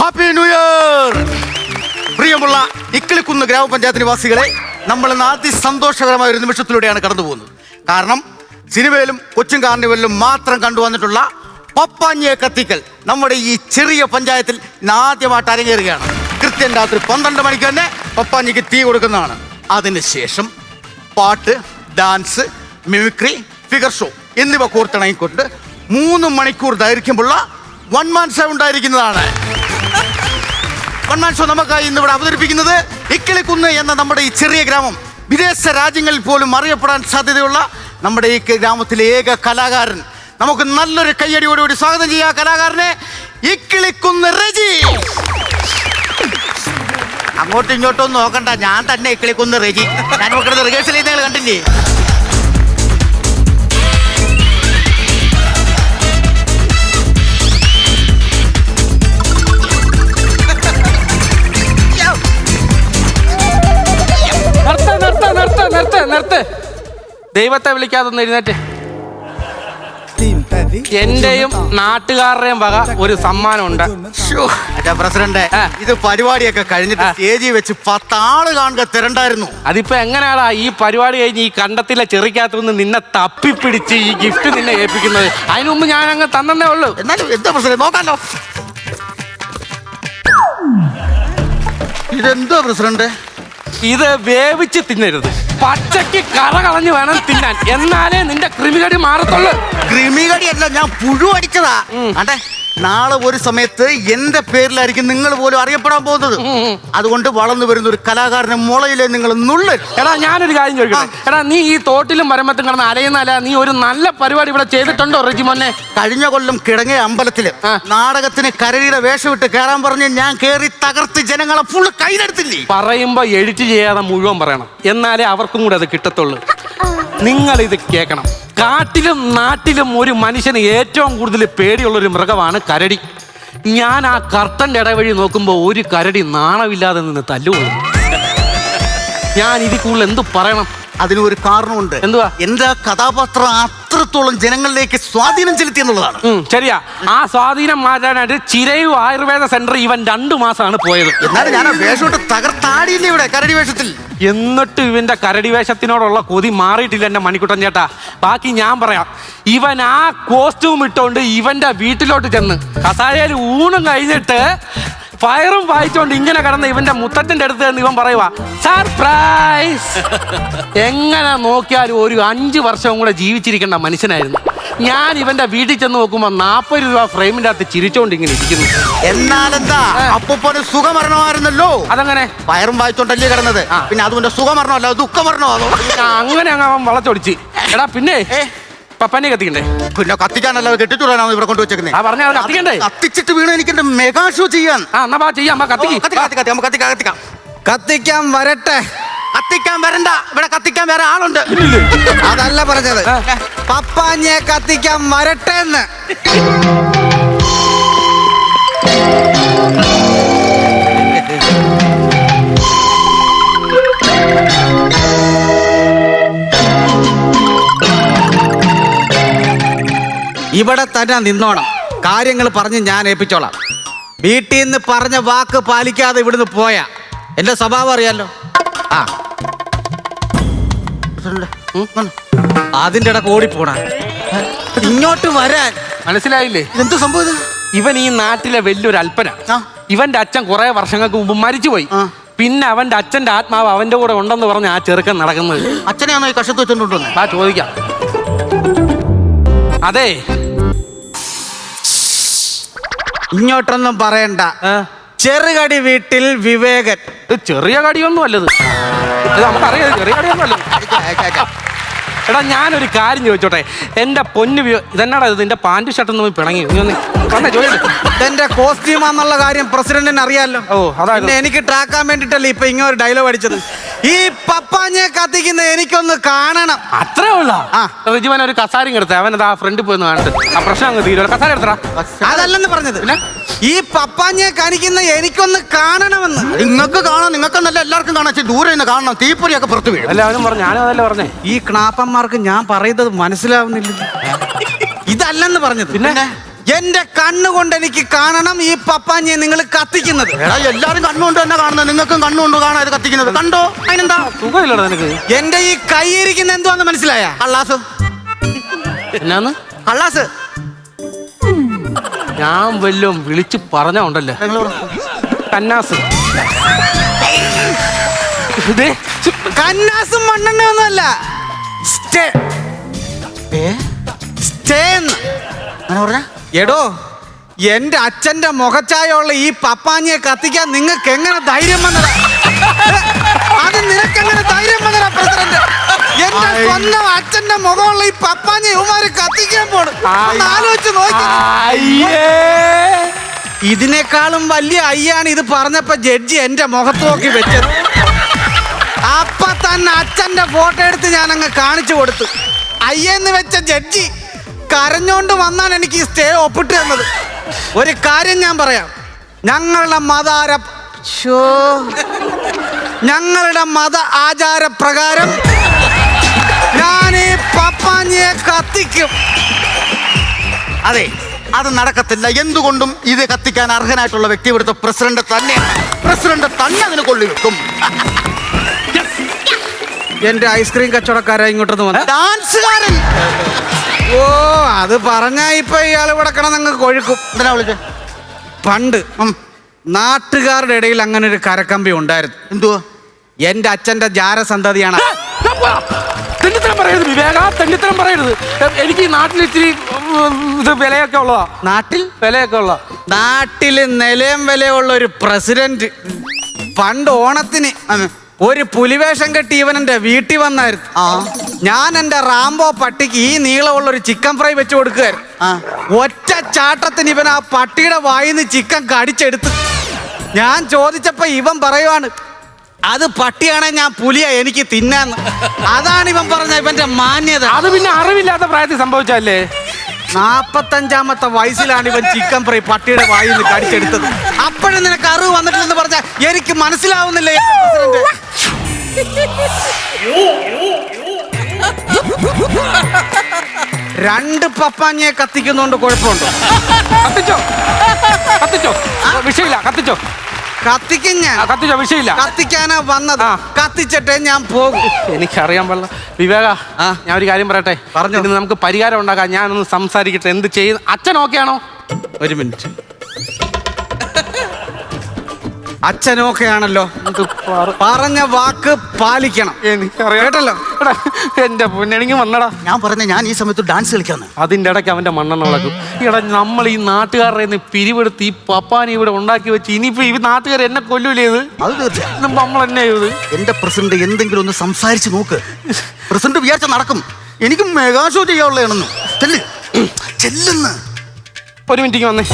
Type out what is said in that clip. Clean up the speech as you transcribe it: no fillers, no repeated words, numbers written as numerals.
Happy new year! പ്രിയമുള്ള ഇക്കിളിക്കുന്ന് ഗ്രാമപഞ്ചായത്ത് നിവാസികളെ, നമ്മൾ ഇന്ന് അതിസന്തോഷകരമായ ഒരു നിമിഷത്തിലൂടെയാണ് കടന്നു പോകുന്നത്. കാരണം സിനിമയിലും കൊച്ചിൻ കാർണിവലിലും മാത്രം കണ്ടുവന്നിട്ടുള്ള പപ്പാഞ്ഞിയെ കത്തിക്കൽ നമ്മുടെ ഈ ചെറിയ പഞ്ചായത്തിൽ ആദ്യമായിട്ട് അരങ്ങേറുകയാണ്. കൃത്യം രാത്രി 12 മണിക്ക് തന്നെ പപ്പാഞ്ഞിക്ക് തീ കൊടുക്കുന്നതാണ്. അതിനുശേഷം പാട്ട്, ഡാൻസ്, മിമിക്രി, ഫിഗർ ഷോ എന്നിവ കോർത്തിണങ്ങിക്കൊണ്ട് 3 മണിക്കൂർ ദൈർഘ്യമുള്ള വൺ മാൻ ഷോ ഉണ്ടായിരിക്കുന്നതാണ്. വൺ മാൻ ഷോ നമുക്കായി ഇന്നിവിടെ അവതരിപ്പിക്കുന്നത് ഇക്കിളിക്കുന്ന് എന്ന നമ്മുടെ ഈ ചെറിയ ഗ്രാമം വിദേശ രാജ്യങ്ങളിൽ പോലും അറിയപ്പെടാൻ സാധ്യതയുള്ള നമ്മുടെ ഈ ഗ്രാമത്തിലെ ഏക കലാകാരൻ. നമുക്ക് നല്ലൊരു കയ്യടിയോടുകൂടി സ്വാഗതം ചെയ്യാം കലാകാരനെ, ഇക്കിളിക്കുന്ന് റെജി. അങ്ങോട്ടും ഇങ്ങോട്ടും നോക്കണ്ട, ഞാൻ തന്നെ ഇക്കിളിക്കുന്ന് റെജി. ഞാൻ നോക്കുന്നത് റിഹേഴ്സൽ ചെയ്യുന്ന കണ്ടില്ലേ? നിർത്ത്. ദൈവത്തെ വിളിക്കാതൊന്ന് എഴുന്നേറ്റ്. എന്റെയും നാട്ടുകാരുടെയും വക ഒരു സമ്മാനമുണ്ട്. പ്രസിഡന്റ്, ഇത് പരിപാടിയൊക്കെ കഴിഞ്ഞിട്ട് സ്റ്റേജിൽ വെച്ച് 10 ആള് കാണുക തിരണ്ടായിരുന്നു. അതിപ്പോ എങ്ങനെയാടാ ഈ പരിപാടി കഴിഞ്ഞ് ഈ കണ്ടത്തിലെ ചെറിക്കകത്തുനിന്ന് നിന്നെ തപ്പിപ്പിടിച്ച് ഈ ഗിഫ്റ്റ് നിന്നെ ഏൽപ്പിക്കുന്നത്? അതിനു മുമ്പ് ഞാൻ അങ്ങ് തന്നേ ഉള്ളൂ. എന്നാലും എന്താ പ്രസിഡന്റ്, നോക്കാലോ. ഇതെന്തോ പ്രസിഡന്റ്? ഇത് വേവിച്ച് തിന്നരുത്, പച്ചക്ക് കറ കളഞ്ഞ് വേണം തിന്നാൻ, എന്നാലേ നിന്റെ ക്രിമികടി മാറത്തുള്ളൂ. ക്രിമികടി അല്ല, ഞാൻ പുഴു അടിച്ചതാ. അതെ, നാളെ ഒരു സമയത്ത് എന്റെ പേരിലായിരിക്കും നിങ്ങൾ പോലും അറിയപ്പെടാൻ പോകുന്നത്. അതുകൊണ്ട് വളർന്നു വരുന്ന ഒരു കലാകാരനെ മുളയിലെ നിങ്ങൾ നുള്ളരുത്. എടാ, ഞാനൊരു കാര്യം ചോദിക്കട്ടെ. എടാ, നീ ഈ തോട്ടിലും മരമത്തും കിടന്ന് അലയുന്നല്ല, നീ ഒരു നല്ല പരിപാടി ഇവിടെ ചെയ്തിട്ടുണ്ടോ റെജിമോനെ? കഴിഞ്ഞ കൊല്ലം കിടങ്ങിയ അമ്പലത്തില് നാടകത്തിന് കരടിയുടെ വേഷമിട്ട് കയറാൻ പറഞ്ഞ് ഞാൻ കയറി തകർത്ത് ജനങ്ങളെ ഫുള്ള് കയ്യിലെടുത്തില്ലേ? പറയുമ്പോ എഡിറ്റ് ചെയ്യാതെ മുഴുവൻ പറയണം, എന്നാലേ അവർക്കും കൂടെ അത് കിട്ടത്തുള്ളൂ. നിങ്ങൾ ഇത് കേൾക്കണം. കാട്ടിലും നാട്ടിലും ഒരു മനുഷ്യന് ഏറ്റവും കൂടുതൽ പേടിയുള്ളൊരു മൃഗമാണ് കരടി. ഞാൻ ആ കർട്ടൻ്റെ ഇടവഴി നോക്കുമ്പോൾ ഒരു കരടി നാണമില്ലാതെ നിന്ന് തല്ലുകൊള്ളുന്നു. ഞാൻ ഇതിൽ കൂടുതൽ എന്തു പറയണം? അതിനൊരു കാരണമുണ്ട്. എന്തുവാ? എന്റെ കഥാപാത്രം അത്രത്തോളം ജനങ്ങളിലേക്ക് സ്വാധീനം ചെലുത്തി എന്നുള്ളതാണ്. ശരിയാ. ആ സ്വാധീനം മാറ്റാനായിട്ട് ചിരയു ആയുർവേദ സെന്റർ ഇവൻ 2 മാസമാണ് പോയത്. എന്നാലും ഞാൻ ആ വേഷമിട്ട് തകർത്താടിയില്ലേ ഇവിടെ കരടി വേഷത്തിൽ. എന്നിട്ട് ഇവന്റെ കരടി വേഷത്തിനോടുള്ള കൊതി മാറിയിട്ടില്ല എന്റെ മണിക്കുട്ടൻ ചേട്ടാ. ബാക്കി ഞാൻ പറയാം. ഇവൻ ആ കോസ്റ്റ്യൂം ഇട്ടോണ്ട് ഇവന്റെ വീട്ടിലോട്ട് ചെന്ന് കസാരയിൽ ഊണും കഴിഞ്ഞിട്ട് ഫയറും വായിച്ചോണ്ട് ഇങ്ങനെ കിടന്ന് ഇവന്റെ മുത്തച്ഛൻ്റെ അടുത്ത് നിന്ന് ഇവൻ പറയുവാ സർപ്രൈസ്. എങ്ങനെ നോക്കിയാലും ഒരു 5 വർഷവും കൂടെ ജീവിച്ചിരിക്കേണ്ട മനുഷ്യനായിരുന്നു. ഞാൻ ഇവന്റെ വീട്ടിൽ ചെന്ന് നോക്കുമ്പോ 40 രൂപ ഫ്രെയിമിന്റെ അകത്ത് ചിരിച്ചോണ്ട് ഇങ്ങനെ ഇരിക്കുന്നു. എന്നാലെന്താ, അപ്പൊ സുഖമരണമായിരുന്നല്ലോ. അതങ്ങനെ ഫയറും വായിച്ചോണ്ടല്ലേ കിടന്നത്? പിന്നെ അതുകൊണ്ട് സുഖമരണമല്ല, ദുഃഖമരണമാണോ? അങ്ങനെ അങ്ങ് അവൻ വളച്ചൊടിച്ച്. എടാ, പിന്നെ പപ്പാനെ കത്തിക്കണ്ടേ? പിന്നെ കത്തിക്കാനല്ലാതെ കെട്ടിച്ചുടാനാണ് ഇവിടെ കൊണ്ടുവച്ചേക്കുന്നത്. ആ പറഞ്ഞ കത്തിക്കണ്ടേ? കത്തിച്ചിട്ട് വീണ് എനിക്ക് എന്റെ മെഗാ ഷോ ചെയ്യാൻ. എന്നാ ചെയ്യാം. കത്തിക്കാൻ വരട്ടെ. കത്തിക്കാൻ വരണ്ട, ഇവിടെ കത്തിക്കാൻ വേറെ ആളുണ്ട്. അതല്ല പറഞ്ഞത്, പപ്പാഞ്ഞിയെ കത്തിക്കാൻ വരട്ടെ എന്ന്. ഇവിടെ തന്നെ നിന്നോണം. കാര്യങ്ങൾ പറഞ്ഞ് ഞാൻ ഏൽപ്പിച്ചോളാം. വീട്ടിൽ നിന്ന് പറഞ്ഞ വാക്ക് പാലിക്കാതെ ഇവിടുന്ന് പോയാ എന്റെ സ്വഭാവം അറിയാലോ. ആ, അതിന്റെ ഇടക്ക് ഓടിപ്പോണ ഇങ്ങോട്ട് വരാൻ. മനസ്സിലായില്ലേ? എന്ത് സംഭവം? ഇവൻ ഈ നാട്ടിലെ വലിയൊരു അല്പനാ. ഇവന്റെ അച്ഛൻ കുറെ വർഷങ്ങൾക്ക് മുമ്പ് മരിച്ചുപോയി. പിന്നെ അവന്റെ അച്ഛന്റെ ആത്മാവ് അവന്റെ കൂടെ ഉണ്ടെന്ന് പറഞ്ഞ് ആ ചെറുക്കൻ നടക്കുന്നത്. അച്ഛനെയാണോ ഈ കഷത്ത് വെച്ചോണ്ടിട്ടുണ്ടോ? ആ, ചോദിക്കാം. അതെ, ഇങ്ങോട്ടൊന്നും പറയണ്ട. ചെറുകടി വീട്ടിൽ വിവേകൻ. ചെറിയ കടിയൊന്നും അല്ലത്. നമുക്കറിയാം ചെറിയ കടിയൊന്നും അല്ലത്. എടാ, ഞാനൊരു കാര്യം ചോദിച്ചോട്ടെ. എന്റെ പൊന്നു ഇതെന്നാടാ ഇത്? നിന്റെ പാന്റ് ഷർട്ട് പോയി പിണങ്ങി എന്റെ കോസ്റ്റ്യൂമാന്നുള്ള കാര്യം പ്രസിഡന്റിന് അറിയാലോ. പിന്നെ എനിക്ക് ട്രാക്കാൻ വേണ്ടിട്ടല്ലേ ഇപ്പൊ ഇങ്ങനൊരു ഡയലോഗ് അടിച്ചത്. ഈ പപ്പാഞ്ഞിയെ കത്തിക്കുന്ന എനിക്കൊന്ന് കാണണം. അത്രേ ഉള്ള. റിജിമൻ ഒരു കസാരയും എടുത്ത അവൻ ആ ഫ്രണ്ടിൽ പോയി കാണിട്ട് ആ പ്രശ്നം അങ്ങ് തീരുവല്ലോ. കസാര എടുത്തടാ. അതല്ലെന്ന് പറഞ്ഞത്, ഈ പപ്പാഞ്ഞിയെ കനിക്കുന്ന എനിക്കൊന്ന് കാണണമെന്ന്. നിങ്ങൾക്ക് കാണാം, നിങ്ങൾക്കെന്നല്ല എല്ലാവർക്കും കാണാം. ദൂരെ നിന്ന് കാണണം, തീപ്പൊരിയൊക്കെ പുറത്ത് വീഴും. എല്ലാവരും പറഞ്ഞു, ഞാനും അതല്ലേ പറഞ്ഞേ. ഈ ക്ലാപ്പന്മാർക്ക് ഞാൻ പറയുന്നത് മനസ്സിലാവുന്നില്ല. ഇതല്ലെന്ന് പറഞ്ഞത്. പിന്നെ എന്റെ കണ്ണുകൊണ്ട് എനിക്ക് കാണണം ഈ പപ്പാഞ്ഞിയെ നിങ്ങൾ കത്തിക്കുന്നത്. എടാ എല്ലാരും കണ്ണുകൊണ്ട് തന്നെ കാണുന്നത്, നിങ്ങൾക്കും കണ്ണുകൊണ്ട് കാണാൻ ഇത് കത്തിക്കുന്നത്. കണ്ടോ? അതിനെന്താ? സുഖമില്ലടാ നിനക്ക്. എന്റെ ഈ കൈയിരിക്കുന്ന എന്തുവാന്ന് മനസ്സിലായ? കള്ളാസ്. എന്നാന്ന്? കള്ളാസ്. ഞാൻ വല്ലതും വിളിച്ച് പറഞ്ഞ ഉണ്ടല്ലേ കന്നാസ്. കന്നാസും മണ്ണെണ്ണ ഒന്നുമല്ല, എടോ എന്റെ അച്ഛന്റെ മുഖച്ചായുള്ള ഈ പപ്പാഞ്ഞിയെ കത്തിക്കാൻ നിങ്ങൾക്ക് എങ്ങനെ ധൈര്യം വന്നതാ? അത് നിനക്കെങ്ങനെ ധൈര്യം വന്നതാ പ്രസിഡന്റ്? എന്റെ സ്വന്തം അച്ഛന്റെ മുഖമുള്ള ഈ പപ്പാഞ്ഞി ഇവന്മാര് കത്തിക്കാൻ പോണ്. ആലോചിച്ച് നോക്കി. ഇതിനേക്കാളും വലിയ അയ്യാണ് ഇത് പറഞ്ഞപ്പോ ജഡ്ജി എന്റെ മുഖത്ത് നോക്കി വെച്ചത്. അപ്പൊ തന്നെ അച്ഛന്റെ ഫോട്ടോ എടുത്ത് ഞാൻ അങ്ങ് കാണിച്ചു കൊടുത്തു. അയ്യെന്ന് വെച്ച ജഡ്ജി കരഞ്ഞോണ്ട് വന്നാണ് എനിക്ക് ഈ സ്റ്റേ ഒപ്പിട്ട് തന്നത്. ഒരു കാര്യം ഞാൻ പറയാം, ഞങ്ങളുടെ മത ആചാരപ്രകാരം ഞാൻ ഈ പപ്പാഞ്ഞിയെ കത്തിക്കും. അതെ, അത് നടക്കത്തില്ല. എന്തുകൊണ്ടും ഇത് കത്തിക്കാൻ അർഹനായിട്ടുള്ള വ്യക്തി ഇവിടുത്തെ പ്രസിഡന്റ് തന്നെയാണ്. പ്രസിഡന്റ് തന്നെ അതിന് കൊള്ളിവെക്കും. എന്റെ ഐസ്ക്രീം കച്ചവടക്കാരാ ഇങ്ങോട്ടൊന്ന് വന്ന ഡാൻസുകാരൻ. ഓ, അത് പറഞ്ഞാ ഇപ്പൊ ഇയാൾ ഇവിടെ കിടന്നങ്ങ് കൊഴുക്കും. എന്തിനാ വിളിച്ചേ? പണ്ട് നാട്ടുകാരുടെ ഇടയിൽ അങ്ങനെ ഒരു കരക്കമ്പി ഉണ്ടായിരുന്നു. എന്തുവാ? എന്റെ അച്ഛന്റെ ജാരസന്തതിയാണ്. തെന്നിത്തരം പറയരുത് വിവേക, തെന്നിത്തരം പറയരുത്. എനിക്ക് ഈ നാട്ടിൽ ഇത്തിരി ഇത് വിലയൊക്കെ ഉള്ളതാ. നാട്ടിൽ വിലയൊക്കെ ഉള്ള നാട്ടില് നിലയം വിലയുള്ള ഒരു പ്രസിഡന്റ് പണ്ട് ഓണത്തിന് ഒരു പുലിവേഷം കെട്ടി ഇവൻ എന്റെ വീട്ടിൽ വന്നായിരുന്നു. ഞാൻ എന്റെ റാംബോ പട്ടിക്ക് ഈ നീളമുള്ള ഒരു ചിക്കൻ ഫ്രൈ വെച്ച് കൊടുക്കുകയായിരുന്നു. ഒറ്റ ചാട്ടത്തിന് ഇവൻ ആ പട്ടിയുടെ വായിന്ന് ചിക്കൻ കടിച്ചെടുത്ത്. ഞാൻ ചോദിച്ചപ്പോ ഇവൻ പറയുവാണ്, അത് പട്ടിയാണെ ഞാൻ പുലിയാ, എനിക്ക് തിന്നാന്ന്. അതാണ് ഇവൻ പറഞ്ഞ ഇവന്റെ മാന്യത. അത് പിന്നെ അറിവില്ലാത്ത പ്രായത്തിൽ സംഭവിച്ചല്ലേ? 45-ാമത്തെ വയസ്സിലാണ് ഇവൻ ചിക്കൻ ഫ്രൈ പട്ടിയുടെ വായിൽ നിന്ന് കടിച്ചെടുത്തത്. അപ്പോഴും നിനക്ക് അറിവ് വന്നിട്ടില്ലെന്ന് പറഞ്ഞാൽ എനിക്ക് മനസ്സിലാവുന്നില്ല. രണ്ട് പപ്പാഞ്ഞിയെ കത്തിക്കുന്നോണ്ട് കുഴപ്പമുണ്ടോ? കത്തിച്ചോ കത്തിച്ചോ, വിഷയമില്ല. കത്തിച്ചോ കത്തിക്കും ഞാൻ. കത്തിച്ചോ, വിഷയമില്ല. കത്തിക്കാനാ വന്നത്, കത്തിച്ചിട്ടേ ഞാൻ പോകും. എനിക്കറിയാൻ പാടില്ല വിവേക. ഞാൻ ഒരു കാര്യം പറയട്ടെ, പറഞ്ഞു. ഇതിന് നമുക്ക് പരിഹാരം ഉണ്ടാക്കാം. ഞാനൊന്ന് സംസാരിക്കട്ടെ. എന്ത് ചെയ്യുന്നു? അച്ഛൻ ഓക്കെ ആണോ? ഒരു മിനിറ്റ്. അച്ഛനൊക്കെ ആണല്ലോ. പറഞ്ഞ വാക്ക് പാലിക്കണം. എനിക്കറിയാം കേട്ടല്ലോ. എന്റെ പൊന്നെണിങ്ങി വന്നടാ. ഞാൻ പറഞ്ഞ ഞാൻ ഈ സമയത്ത് ഡാൻസ് കളിക്കാന്ന്. അതിന്റെ ഇടയ്ക്ക് അവന്റെ മണ്ണെണ്ണ വിളക്കും. ഇടാ, നമ്മൾ ഈ നാട്ടുകാരുടെ പിരിവെടുത്ത് ഈ പപ്പാനി ഇവിടെ ഉണ്ടാക്കി വെച്ച് ഇനിയിപ്പോ ഈ നാട്ടുകാർ എന്നെ കൊല്ലൂലേ? അത് തീർച്ചയായും നമ്മൾ എന്നെ ചെയ്ത്. എന്റെ പ്രസിഡന്റ് എന്തെങ്കിലും ഒന്ന് സംസാരിച്ച് നോക്ക്. പ്രസിഡന്റ് വിചാരിച്ച നടക്കും. എനിക്ക് മെഗാ ഷോ ചെയ്യാനുള്ളതാണെന്ന്. ചെല്ലുന്ന്. ഒരു മിനിറ്റിക്ക് വന്നേ.